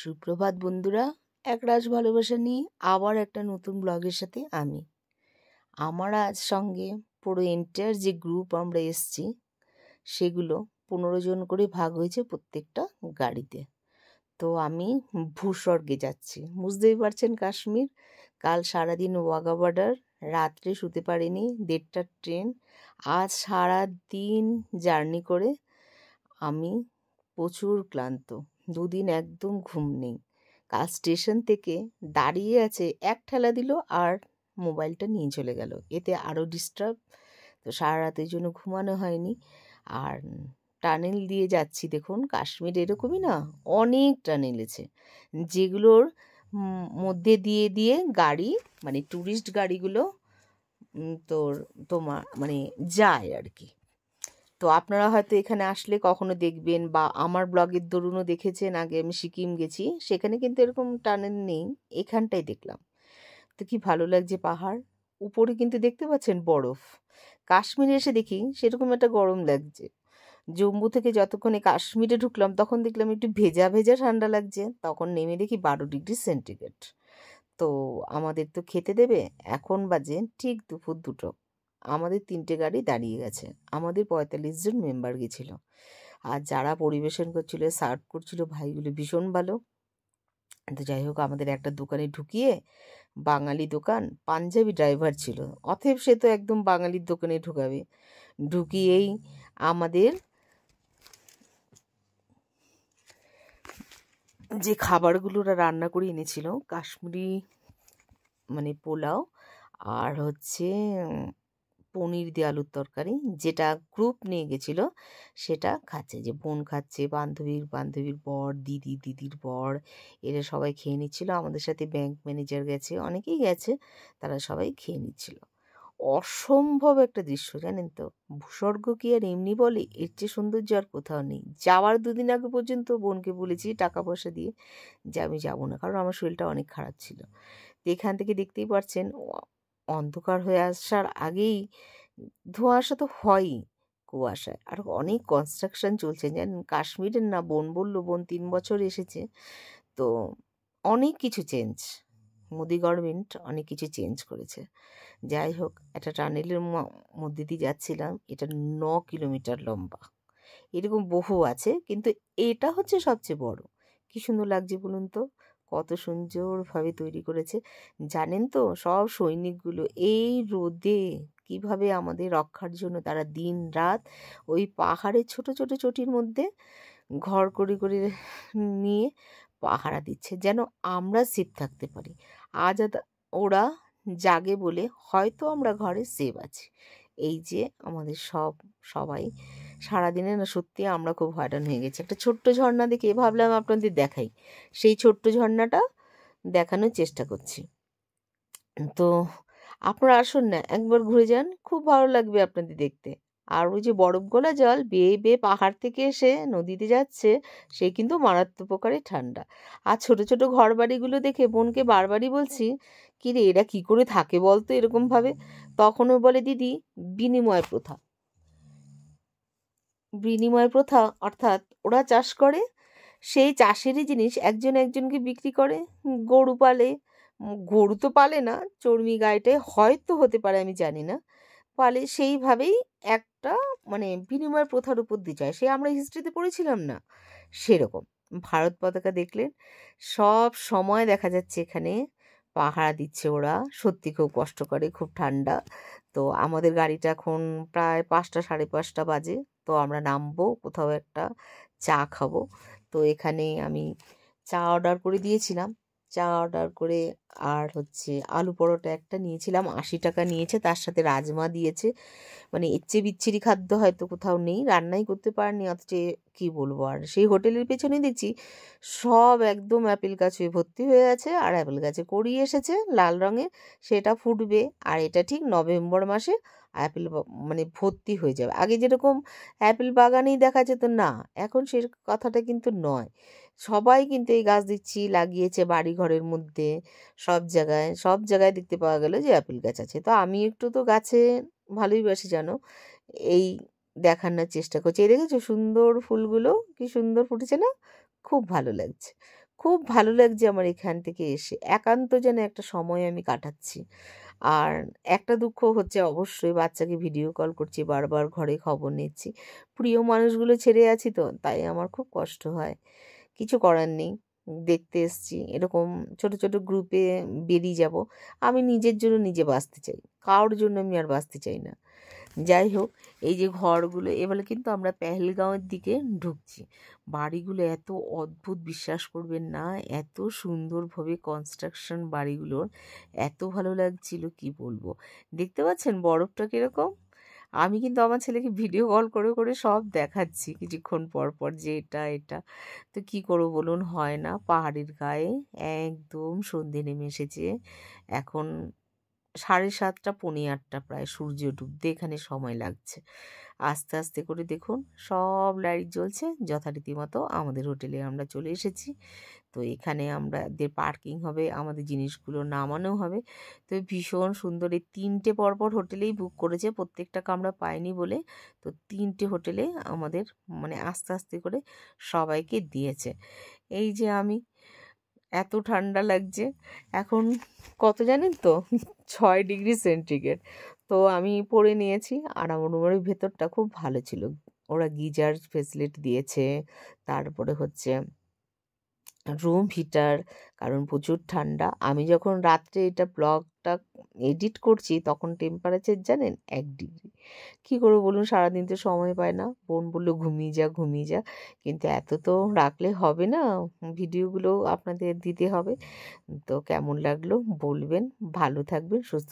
সুপ্রভাত বন্ধুরা, একরাশ ভালোবাসা নিয়ে আবার একটা নতুন ব্লগের সাথে আমার আজ সঙ্গে পুরো এন্টায়ার যে গ্রুপ আমরা এসছি সেগুলো 15 জন করে ভাগ হয়েছে প্রত্যেকটা গাড়িতে। তো আমি ভূস্বর্গে যাচ্ছি, বুঝতেই পারছেন কাশ্মীর। কাল সারাদিন ওয়াঘা বর্ডার, রাত্রে শুতে পারিনি, 1:30টার ট্রেন। আজ সারাদিন জার্নি করে আমি প্রচুর ক্লান্ত, দুদিন একদম ঘুম নেই। কাল স্টেশন থেকে দাঁড়িয়ে আছে, এক ঠেলা দিল আর মোবাইলটা নিয়ে চলে গেল, এতে আরও ডিস্টার্ব। তো সারা রাতের জন্য ঘুমানো হয়নি। আর টানেল দিয়ে যাচ্ছি, দেখুন কাশ্মীর এরকমই না, অনেক টানেল আছে যেগুলোর মধ্যে দিয়ে দিয়ে গাড়ি মানে ট্যুরিস্ট গাড়িগুলো তোমার যায় আর কি। তো আপনারা হয়তো এখানে আসলে কখনো দেখবেন বা আমার ব্লগের দরুনও দেখেছেন, আগে আমি সিকিম গেছি, সেখানে কিন্তু এরকম টানেল নেই, এখানটাই দেখলাম। তো কি ভালো লাগছে, পাহাড় উপরে কিন্তু দেখতে পাচ্ছেন বরফ। কাশ্মীরে এসে দেখি সেরকম একটা গরম লাগছে। জম্মু থেকে যতক্ষণে কাশ্মীরে ঢুকলাম তখন দেখলাম একটু ভেজা ভেজা ঠান্ডা লাগছে, তখন নেমে দেখি 12 ডিগ্রি সেন্টিগ্রেড। তো আমাদের তো খেতে দেবে, এখন বাজে ঠিক দুপুর 2টো। আমাদের 3টে গাড়ি দাঁড়িয়ে গেছে, আমাদের 45 জন মেম্বার গেছিল। আর যারা পরিবেশন করছিল, সার্ভ করছিল, ভাইগুলো ভীষণ ভালো। তো যাই হোক, আমাদের একটা দোকানে ঢুকিয়ে, বাঙালি দোকান, পাঞ্জাবি ড্রাইভার ছিল, অতএব সে তো একদম বাঙালির দোকানে ঢুকাবে। ঢুকিয়েই আমাদের যে খাবারগুলো ওরা রান্না করে এনেছিল, কাশ্মীরি পোলাও আর হচ্ছে পনির দিয়ে আলুর তরকারি, যেটা গ্রুপ নিয়ে গেছিলো সেটা খাচ্ছে, যে বোন খাচ্ছে, বান্ধবীর বর, দিদির বর, এরা সবাই খেয়ে নিচ্ছিল। আমাদের সাথে ব্যাংক ম্যানেজার গেছে, অনেকেই গেছে, তারা সবাই খেয়ে নিচ্ছিল। অসম্ভব একটা দৃশ্য, জানেন তো। ভূস্বর্গ কি আর এমনি বলে, এর চেয়ে সৌন্দর্য আর কোথাও নেই। যাওয়ার 2 দিন আগে পর্যন্ত বোনকে বলেছি টাকা পয়সা দিয়ে যে আমি যাবো না, কারণ আমার শরীরটা অনেক খারাপ ছিল। তো এখান থেকে দেখতেই পাচ্ছেন, অন্ধকার হয়ে আসার আগেই ধোঁয়াশা তো হয়ই, কুয়াশায়। আর অনেক কনস্ট্রাকশন চলছে, জানেন কাশ্মীরের না। বোন বলল, বোন 3 বছর এসেছে, তো অনেক কিছু চেঞ্জ, মোদি গভর্নমেন্ট অনেক কিছু চেঞ্জ করেছে। যাই হোক, একটা টানেলের মধ্যে দিয়ে যাচ্ছিলাম, এটা 9 কিলোমিটার লম্বা, এরকম বহু আছে, কিন্তু এটা হচ্ছে সবচেয়ে বড়। কি সুন্দর লাগছে বলুন তো, কত সুন্দরভাবে তৈরি করেছে। জানেন তো, সব সৈনিকগুলো এই রোদে কিভাবে আমাদের রক্ষার জন্য তারা দিন রাত ওই পাহাড়ের ছোট ছোট চটির মধ্যে ঘর করে করে নিয়ে পাহারা দিচ্ছে, যেন আমরা সেফ থাকতে পারি। আজ ওরা জাগে বলে হয়তো আমরা ঘরে সেভ আছি। এই যে আমাদের সবাই সারাদিনে না, সত্যি আমরা খুব হয়রান হয়ে গেছি। একটা ছোট্ট ঝর্ণা দেখে ভাবলাম আপনাদের দেখাই, সেই ছোট্ট ঝর্ণাটা দেখানোর চেষ্টা করছি। তো আপনারা আসুন না, একবার ঘুরে যান, খুব ভালো লাগবে আপনাদের দেখতে। আর ওই যে বরফ গলা জল বেয়ে বেয়ে পাহাড় থেকে এসে নদীতে যাচ্ছে, সে কিন্তু মারাত্মক প্রকারে ঠান্ডা। আর ছোট ছোট ঘর বাড়িগুলো দেখে বোনকে বারবারই বলছি, কি রে এরা কি করে থাকে বলতো এরকমভাবে। তখনও বলে, দিদি বিনিময় প্রথা। বিনিময় প্রথা অর্থাৎ ওরা চাষ করে, সেই চাষেরই জিনিস একজন একজনকে বিক্রি করে। গরু পালে, গরু তো পালে না, চর্মি গাইটাই হয়তো হতে পারে, আমি জানি না, পালে। সেইভাবেই একটা বিনিময় প্রথার উপর দিয়ে যায়, সে আমরা হিস্ট্রিতে পড়েছিলাম না, সেরকম। ভারত পতাকা দেখলেন, সব সময় দেখা যাচ্ছে এখানে পাহারা দিচ্ছে ওরা। সত্যি খুব কষ্ট করে, খুব ঠান্ডা। তো আমাদের গাড়িটা এখন প্রায় 5টা 5:30 বাজে। তো আমরা নামবো, কোথাও একটা চা খাবো। তো এখানে আমি চা অর্ডার করে দিয়েছিলাম, চা অর্ডার করে আর হচ্ছে আলু পরোটা একটা নিয়েছিলাম, 80 টাকা নিয়েছে, তার সাথে রাজমা দিয়েছে। এর চেয়ে বিচ্ছিরি খাদ্য হয়তো কোথাও নেই, রান্নাই করতে পারেনি, অথচ কি বলবো। আর সেই হোটেলের পেছনে দেখছি সব একদম অ্যাপেল গাছে ভর্তি হয়ে আছে, আর অ্যাপেল গাছে কড়ি এসেছে লাল রঙের, সেটা ফুটবে। আর এটা ঠিক নভেম্বর মাসে অ্যাপেল ভর্তি হয়ে যাবে। আগে যেরকম অ্যাপেল বাগানেই দেখা যেত না, এখন সে কথাটা কিন্তু নয়। সবাই কিন্তু এই গাছ দিচ্ছি লাগিয়েছে বাড়ি ঘরের মধ্যে, সব জায়গায় দেখতে পাওয়া গেল যে অ্যাপেল গাছ আছে। তো আমি একটু তো গাছে ভালোই বাসি জানো, এই দেখানোর চেষ্টা করছি। এই দেখেছো সুন্দর ফুলগুলো, কি সুন্দর ফুটেছে না, খুব ভালো লাগছে, খুব ভালো লাগছে আমার এখান থেকে এসে, একান্ত যেন একটা সময় আমি কাটাচ্ছি। আর একটা দুঃখ হচ্ছে অবশ্যই, বাচ্চাকে ভিডিও কল করছি, বারবার ঘরে খবর নিচ্ছি, প্রিয় মানুষগুলো ছেড়ে আছি, তো তাই আমার খুব কষ্ট হয়। কিছু করার নেই, দেখতে এসছি, এরকম ছোট ছোট গ্রুপে বেরিয়ে যাব। আমি নিজের জন্য নিজে বাঁচতে চাই, কারোর জন্য আমি আর বাঁচতে চাই না। যাই হোক, এই যে ঘরগুলো, এবারে কিন্তু আমরা পেহেলগাঁওয়ের দিকে ঢুকছি। বাড়িগুলো এত অদ্ভুত, বিশ্বাস করবেন না, এত সুন্দরভাবে কনস্ট্রাকশন বাড়িগুলোর, এত ভালো লাগছিল কি বলবো। দেখতে পাচ্ছেন বরফটা কীরকম? আমি কিন্তু আমার ছেলেকে ভিডিও কল করে করে সব দেখাচ্ছি কিছুক্ষণ পর পর যে এটা এটা। তো কি করবো বলুন, হয় না। পাহাড়ের গায়ে একদম সন্ধে নেমে এসেছে, এখন 7:30 পৌনে 8টা প্রায়, সূর্য ডুবতে এখানে সময় লাগছে। আস্তে আস্তে করে দেখুন সব লাইট জ্বলছে, যথারীতি মতো আমাদের হোটেলে আমরা চলে এসেছি। তো এখানে আমাদের পার্কিং হবে, আমাদের জিনিসগুলো নামানো হবে। তো ভীষণ সুন্দর, এই 3টে পরপর হোটেলেই বুক করেছে, প্রত্যেকটা কামরা পাইনি বলে। তো 3টে হোটেলে আমাদের মানে আস্তে আস্তে করে সবাইকে দিয়েছে। এই যে আমি, এত ঠান্ডা লাগছে এখন, কত জানেন তো, 6 ডিগ্রি সেন্টিগ্রেড। তো আমি পরে নিয়েছি, আর আমার রুমের ভেতরটা খুব ভালো ছিল, ওরা গিজার ফেসিলিটি দিয়েছে, তারপরে হচ্ছে রুম হিটার, কারণ প্রচুর ঠান্ডা। আমি যখন রাত্রে এটা ব্লগটা এডিট করছি তখন টেম্পারেচার জানেন 1 ডিগ্রি। কী করবো বলুন, সারাদিন তো সময় পায় না, বোন বললো ঘুমিয়ে যা ঘুমিয়ে যা, কিন্তু এত তো রাখলে হবে না, ভিডিওগুলো আপনাদের দিতে হবে। তো কেমন লাগলো বলবেন, ভালো থাকবেন, সুস্থ